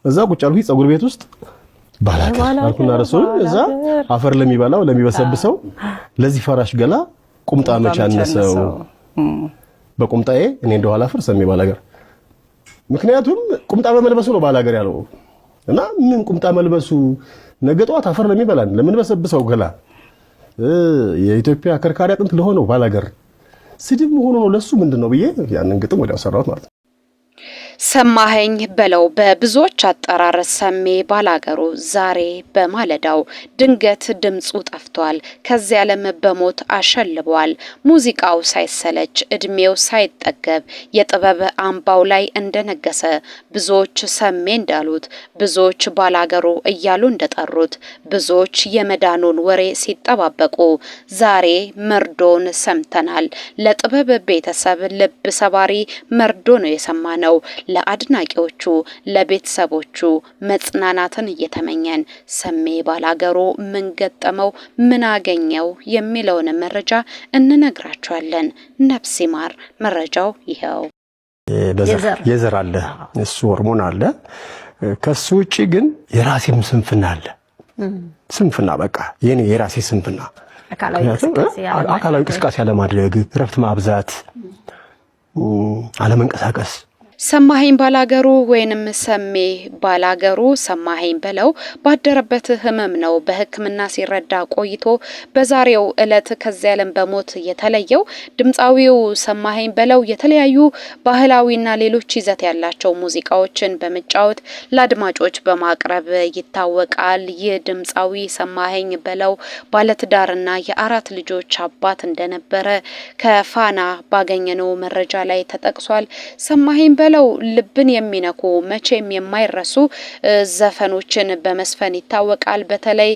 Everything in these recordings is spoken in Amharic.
እዛ ቁጭ አልኩኝ ጸጉር ቤት ውስጥ ባላገር አልኩና ረሱል እዛ አፈር ለሚበላው ለሚበሰብሰው ለዚህ ፈራሽ ገላ ቁምጣ መቻነሰው በቁምጣዬ እኔ እንደው አላፈር ሰሜ ባላገር ምክንያቱም ቁምጣ በመልበሱ ነው ባላገር ያለው እና ምን ቁምጣ መልበሱ ነገጧት አፈር ለሚበላን ለምን በሰብሰው ገላ የኢትዮጵያ ከርካሪ አጥንት ለሆነው ባላገር ስድብ ሆኖ ነው ለሱ ምንድነው ብዬ ያንን ግጥም ወዲያው ሰራሁት ማለት ነው። ሰማኸኝ በለው በብዙዎች አጠራር ሰሜ ባላገሩ ዛሬ በማለዳው ድንገት ድምጹ ጠፍቷል። ከዚህ ዓለም በሞት አሸልቧል። ሙዚቃው ሳይሰለች እድሜው ሳይጠገብ የጥበብ አምባው ላይ እንደነገሰ ብዙዎች ሰሜ እንዳሉት ብዙዎች ባላገሩ እያሉ እንደጠሩት ብዙዎች የመዳኑን ወሬ ሲጠባበቁ ዛሬ መርዶን ሰምተናል። ለጥበብ ቤተሰብ ልብ ሰባሪ መርዶ ነው የሰማነው። ለአድናቂዎቹ ለቤተሰቦቹ መጽናናትን እየተመኘን ሰሜ ባላገሩ ምን ገጠመው ምን አገኘው የሚለውን መረጃ እንነግራችኋለን። ነፍስ ይማር መረጃው ይሄው። የዘር አለ እሱ ሆርሞን አለ። ከሱ ውጪ ግን የራሴም ስንፍና አለ። ስንፍና በቃ የኔ የራሴ ስንፍና አካላዊ እንቅስቃሴ አለማድረግ፣ እረፍት ማብዛት፣ አለመንቀሳቀስ ሰማኸኝ ባላገሩ ወይንም ሰሜ ባላገሩ ሰማኸኝ በለው ባደረበት ህመም ነው በሕክምና ሲረዳ ቆይቶ በዛሬው ዕለት ከዚህ ዓለም በሞት የተለየው። ድምፃዊው ሰማኸኝ በለው የተለያዩ ባህላዊና ሌሎች ይዘት ያላቸው ሙዚቃዎችን በመጫወት ለአድማጮች በማቅረብ ይታወቃል። ይህ ድምፃዊ ሰማኸኝ በለው ባለትዳርና የአራት ልጆች አባት እንደነበረ ከፋና ባገኘነው መረጃ ላይ ተጠቅሷል። ሰማኸኝ በለው ልብን የሚነኩ መቼም የማይረሱ ዘፈኖችን በመስፈን ይታወቃል። በተለይ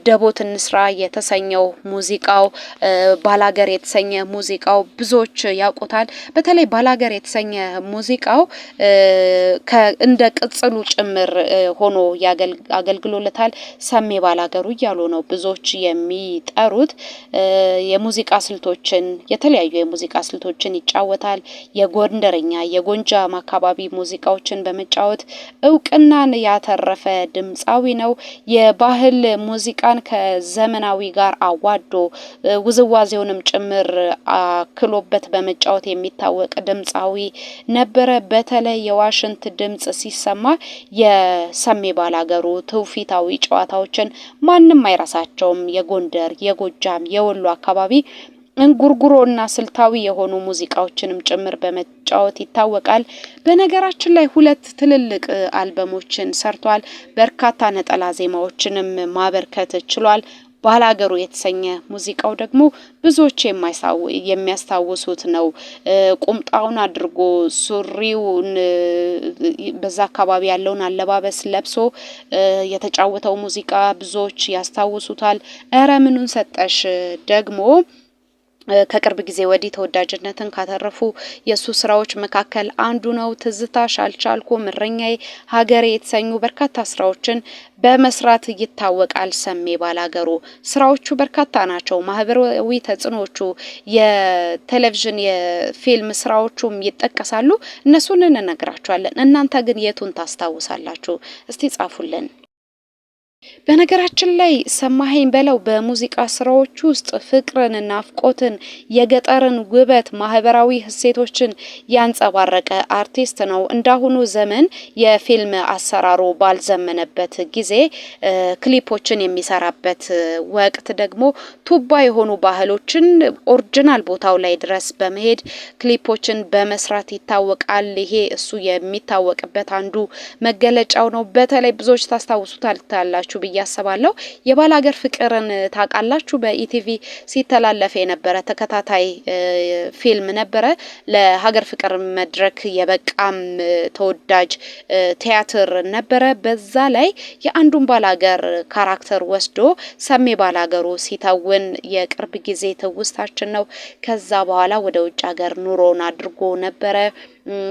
ደቦት እንስራ የተሰኘው ሙዚቃው፣ ባላገር የተሰኘ ሙዚቃው ብዙዎች ያውቁታል። በተለይ ባላገር የተሰኘ ሙዚቃው እንደ ቅጽሉ ጭምር ሆኖ ያገልግሎለታል። ሰሜ ባላገሩ እያሉ ነው ብዙዎች የሚጠሩት። የሙዚቃ ስልቶችን የተለያዩ የሙዚቃ ስልቶችን ይጫወታል። የጎንደርኛ የጎንጃም አካባቢ ሙዚቃዎችን በመጫወት እውቅናን ያተረፈ ድምፃዊ ነው። የባህል ሙዚቃን ከዘመናዊ ጋር አዋዶ ውዝዋዜውንም ጭምር አክሎበት በመጫወት የሚታወቅ ድምፃዊ ነበረ። በተለይ የዋሽንት ድምጽ ሲሰማ የሰሜ ባላገሩ ትውፊታዊ ጨዋታዎችን ማንም አይረሳቸውም። የጎንደር፣ የጎጃም፣ የወሎ አካባቢ እንጉርጉሮና ስልታዊ የሆኑ ሙዚቃዎችንም ጭምር በመጫወት ይታወቃል። በነገራችን ላይ 2 ትልልቅ አልበሞችን ሰርቷል። በርካታ ነጠላ ዜማዎችንም ማበርከት ችሏል። ባላገሩ የተሰኘ ሙዚቃው ደግሞ ብዙዎች የሚያስታውሱት ነው። ቁምጣውን አድርጎ ሱሪውን በዛ አካባቢ ያለውን አለባበስ ለብሶ የተጫወተው ሙዚቃ ብዙዎች ያስታውሱታል። እረ ምኑን ሰጠሽ ደግሞ ከቅርብ ጊዜ ወዲህ ተወዳጅነትን ካተረፉ የሱ ስራዎች መካከል አንዱ ነው። ትዝታሽ፣ አልቻልኩም፣ እረኛዬ፣ ሀገሬ የተሰኙ በርካታ ስራዎችን በመስራት ይታወቃል። ሰሜ ባላገሩ ስራዎቹ በርካታ ናቸው። ማህበራዊ ተጽዕኖቹ፣ የቴሌቪዥን የፊልም ስራዎቹም ይጠቀሳሉ። እነሱን እንነግራችኋለን። እናንተ ግን የቱን ታስታውሳላችሁ? እስቲ ጻፉልን። በነገራችን ላይ ሰማኸኝ በለው በሙዚቃ ስራዎች ውስጥ ፍቅርን፣ ናፍቆትን፣ የገጠርን ውበት፣ ማህበራዊ ህሴቶችን ያንጸባረቀ አርቲስት ነው። እንዳሁኑ ዘመን የፊልም አሰራሩ ባልዘመነበት ጊዜ ክሊፖችን የሚሰራበት ወቅት ደግሞ ቱባ የሆኑ ባህሎችን ኦሪጂናል ቦታው ላይ ድረስ በመሄድ ክሊፖችን በመስራት ይታወቃል። ይሄ እሱ የሚታወቅበት አንዱ መገለጫው ነው። በተለይ ብዙዎች ታስታውሱታላችሁ ብዬ አስባለሁ። የባላገር ፍቅርን ታውቃላችሁ? በኢቲቪ ሲተላለፍ የነበረ ተከታታይ ፊልም ነበረ። ለሀገር ፍቅር መድረክ የበቃም ተወዳጅ ቲያትር ነበረ። በዛ ላይ የአንዱን ባላገር ካራክተር ወስዶ ሰሜ ባላገሩ ሲተውን የቅርብ ጊዜ ትውስታችን ነው። ከዛ በኋላ ወደ ውጭ ሀገር ኑሮን አድርጎ ነበረ።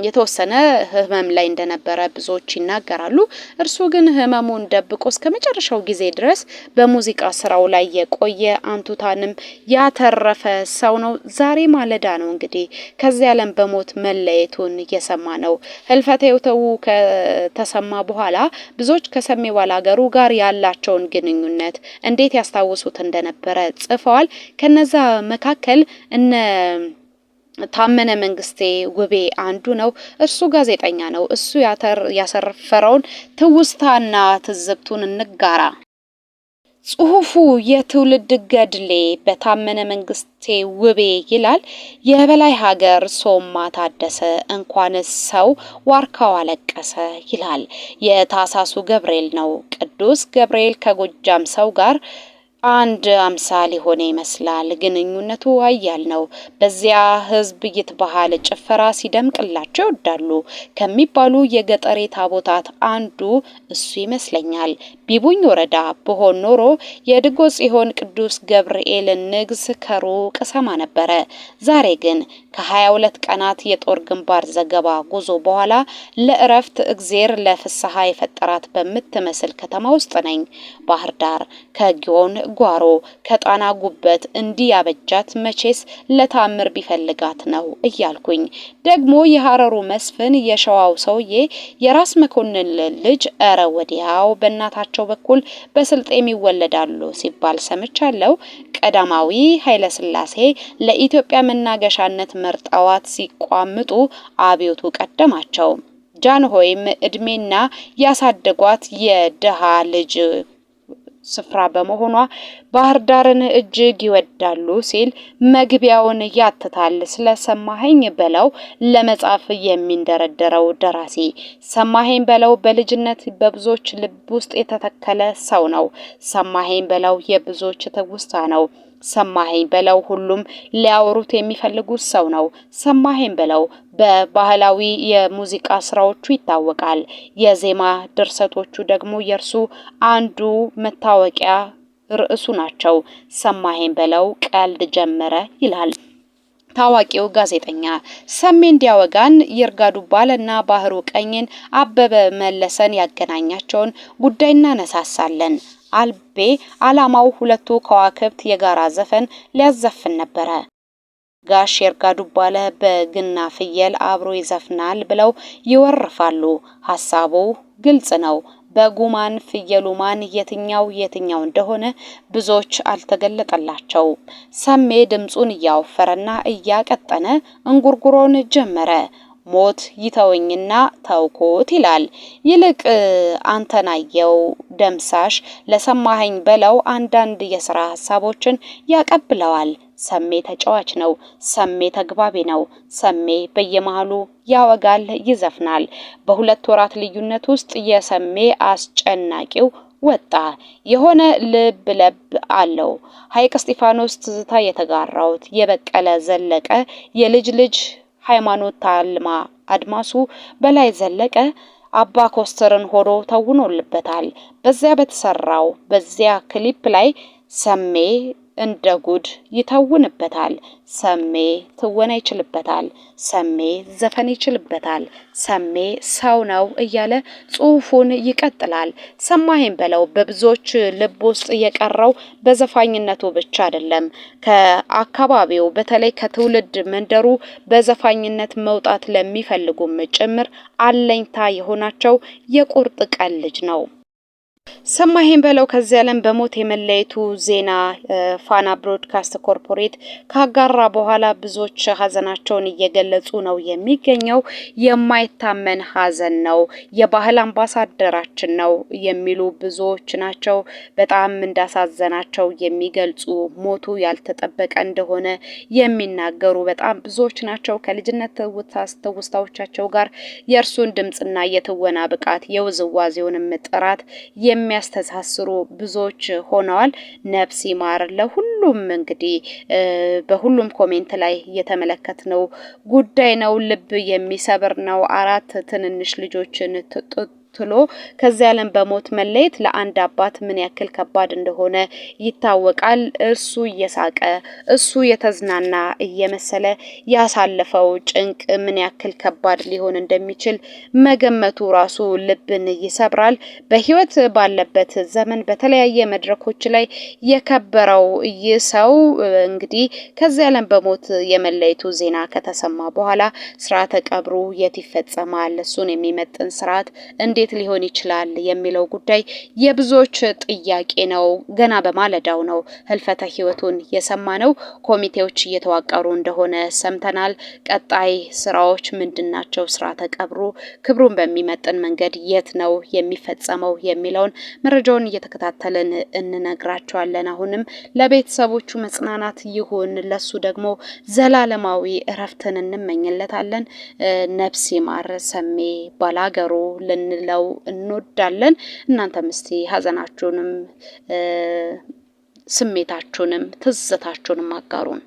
የተወሰነ ህመም ላይ እንደነበረ ብዙዎች ይናገራሉ። እርሱ ግን ህመሙን ደብቆ እስከመጨረሻው ጊዜ ድረስ በሙዚቃ ስራው ላይ የቆየ አንቱታንም ያተረፈ ሰው ነው። ዛሬ ማለዳ ነው እንግዲህ ከዚህ ዓለም በሞት መለየቱን የሰማ ነው። ህልፈተ ህይወቱ ከተሰማ በኋላ ብዙዎች ከሰሜ ባላገሩ ጋር ያላቸውን ግንኙነት እንዴት ያስታውሱት እንደነበረ ጽፈዋል። ከነዛ መካከል እነ ታመነ መንግስቴ ውቤ አንዱ ነው። እርሱ ጋዜጠኛ ነው። እሱ ያሰፈረውን ትውስታና ትዝብቱን እንጋራ። ጽሁፉ የትውልድ ገድሌ በታመነ መንግስቴ ውቤ ይላል። የበላይ ሀገር ሶማ ታደሰ እንኳንስ ሰው ዋርካው አለቀሰ ይላል። የታሳሱ ገብርኤል ነው። ቅዱስ ገብርኤል ከጎጃም ሰው ጋር አንድ አምሳል የሆነ ይመስላል። ግንኙነቱ አያል ነው። በዚያ ህዝብ ይትባሃል ጭፈራ ሲደምቅላቸው ይወዳሉ ከሚባሉ የገጠሬ ታቦታት አንዱ እሱ ይመስለኛል። ቢቡኝ ወረዳ በሆን ኖሮ የድጎ ጽዮን ቅዱስ ገብርኤል ንግስ ከሩቅ ሰማ ነበረ። ዛሬ ግን ከ22 ቀናት የጦር ግንባር ዘገባ ጉዞ በኋላ ለእረፍት እግዜር ለፍስሐ የፈጠራት በምትመስል ከተማ ውስጥ ነኝ። ባህር ዳር ከጊዮን ጓሮ ከጣና ጉበት እንዲያበጃት መቼስ ለታምር ቢፈልጋት ነው እያልኩኝ ደግሞ የሐረሩ መስፍን የሸዋው ሰውዬ የራስ መኮንን ልጅ እረ ወዲያው በእናታቸው በኩል በስልጤም ይወለዳሉ ሲባል ሰምቻለሁ። ቀዳማዊ ኃይለ ሥላሴ ለኢትዮጵያ መናገሻነት መርጠዋት ሲቋምጡ አብዮቱ ቀደማቸው። ጃንሆይም እድሜና ያሳደጓት የደሃ ልጅ ስፍራ በመሆኗ ባህር ዳርን እጅግ ይወዳሉ ሲል መግቢያውን ያትታል። ስለሰማኸኝ በለው ለመጻፍ የሚንደረደረው ደራሲ ሰማኸኝ በለው በልጅነት በብዙዎች ልብ ውስጥ የተተከለ ሰው ነው። ሰማኸኝ በለው የብዙዎች ትውስታ ነው። ሰማኸኝ በለው ሁሉም ሊያወሩት የሚፈልጉት ሰው ነው። ሰማኸኝ በለው በባህላዊ የሙዚቃ ስራዎቹ ይታወቃል። የዜማ ድርሰቶቹ ደግሞ የርሱ አንዱ መታወቂያ ርዕሱ ናቸው። ሰማኸኝ በለው ቀልድ ጀመረ ይላል ታዋቂው ጋዜጠኛ። ሰሜ እንዲያወጋን ይርጋ ዱባለና ባህሩ ቀኝን አበበ መለሰን ያገናኛቸውን ጉዳይ እናነሳሳለን። አልቤ አላማው ሁለቱ ከዋክብት የጋራ ዘፈን ሊያዘፍን ነበረ። ጋሽ ይርጋ ዱባለ በግና ፍየል አብሮ ይዘፍናል ብለው ይወርፋሉ። ሐሳቡ ግልጽ ነው። በጉማን ፍየሉማን የትኛው እንደሆነ ብዙዎች አልተገለጠላቸው። ሰሜ ድምጹን እያወፈረና እያቀጠነ እንጉርጉሮን ጀመረ። ሞት ይተወኝና ተውኩት ይላል። ይልቅ አንተናየው ደምሳሽ ለሰማኸኝ በለው አንዳንድ የሥራ ሐሳቦችን ያቀብለዋል። ሰሜ ተጫዋች ነው። ሰሜ ተግባቢ ነው። ሰሜ በየመሃሉ ያወጋል፣ ይዘፍናል። በሁለት ወራት ልዩነት ውስጥ የሰሜ አስጨናቂው ወጣ። የሆነ ልብ አለው። ሐይቅ እስጢፋኖስ ትዝታ የተጋራውት የበቀለ ዘለቀ የልጅ ልጅ ሃይማኖት ታልማ አድማሱ በላይ ዘለቀ አባ ኮስተርን ሆኖ ተውኖልበታል። በዚያ በተሰራው በዚያ ክሊፕ ላይ ሰሜ እንደ ጉድ ይተውንበታል። ሰሜ ትወና ይችልበታል። ሰሜ ዘፈን ይችልበታል። ሰሜ ሰው ነው እያለ ጽሑፉን ይቀጥላል። ሰማኸኝ በለው በብዙዎች ልብ ውስጥ የቀረው በዘፋኝነቱ ብቻ አይደለም። ከአካባቢው በተለይ ከትውልድ መንደሩ በዘፋኝነት መውጣት ለሚፈልጉም ጭምር አለኝታ የሆናቸው የቁርጥ ቀን ልጅ ነው። ሰማኸኝ በለው ከዚህ ዓለም በሞት የመለየቱ ዜና ፋና ብሮድካስት ኮርፖሬት ካጋራ በኋላ ብዙዎች ሀዘናቸውን እየገለጹ ነው የሚገኘው። የማይታመን ሀዘን ነው፣ የባህል አምባሳደራችን ነው የሚሉ ብዙዎች ናቸው። በጣም እንዳሳዘናቸው የሚገልጹ ሞቱ ያልተጠበቀ እንደሆነ የሚናገሩ በጣም ብዙዎች ናቸው። ከልጅነት ትውስታዎቻቸው ጋር የእርሱን ድምጽና የትወና ብቃት የውዝዋዜውንም ጥራት የሚያስተሳስሩ ብዙዎች ሆነዋል። ነፍስ ይማር ለሁሉም። እንግዲህ በሁሉም ኮሜንት ላይ የተመለከትነው ጉዳይ ነው። ልብ የሚሰብር ነው። 4 ትንንሽ ልጆችን ተከትሎ ከዚህ ዓለም በሞት መለየት ለአንድ አባት ምን ያክል ከባድ እንደሆነ ይታወቃል። እሱ እየሳቀ እሱ የተዝናና እየመሰለ ያሳለፈው ጭንቅ ምን ያክል ከባድ ሊሆን እንደሚችል መገመቱ ራሱ ልብን ይሰብራል። በህይወት ባለበት ዘመን በተለያየ መድረኮች ላይ የከበረው ይህ ሰው እንግዲህ ከዚህ ዓለም በሞት የመለየቱ ዜና ከተሰማ በኋላ ስርዓተ ቀብሩ የት ይፈጸማል፣ እሱን የሚመጥን ስርዓት እንዴት ሊሆን ይችላል የሚለው ጉዳይ የብዙዎች ጥያቄ ነው። ገና በማለዳው ነው ህልፈተ ህይወቱን የሰማነው። ኮሚቴዎች እየተዋቀሩ እንደሆነ ሰምተናል። ቀጣይ ስራዎች ምንድናቸው? ስርዓተ ቀብሩ ክብሩን በሚመጥን መንገድ የት ነው የሚፈጸመው የሚለውን መረጃውን እየተከታተልን እንነግራቸዋለን። አሁንም ለቤተሰቦቹ መጽናናት ይሁን፣ ለሱ ደግሞ ዘላለማዊ እረፍትን እንመኝለታለን። ነፍስ ይማር ሰሜ ባላገሩ ልንለው እንወዳለን። እናንተም እስቲ ሀዘናችሁንም ስሜታችሁንም ትዝታችሁንም አጋሩን።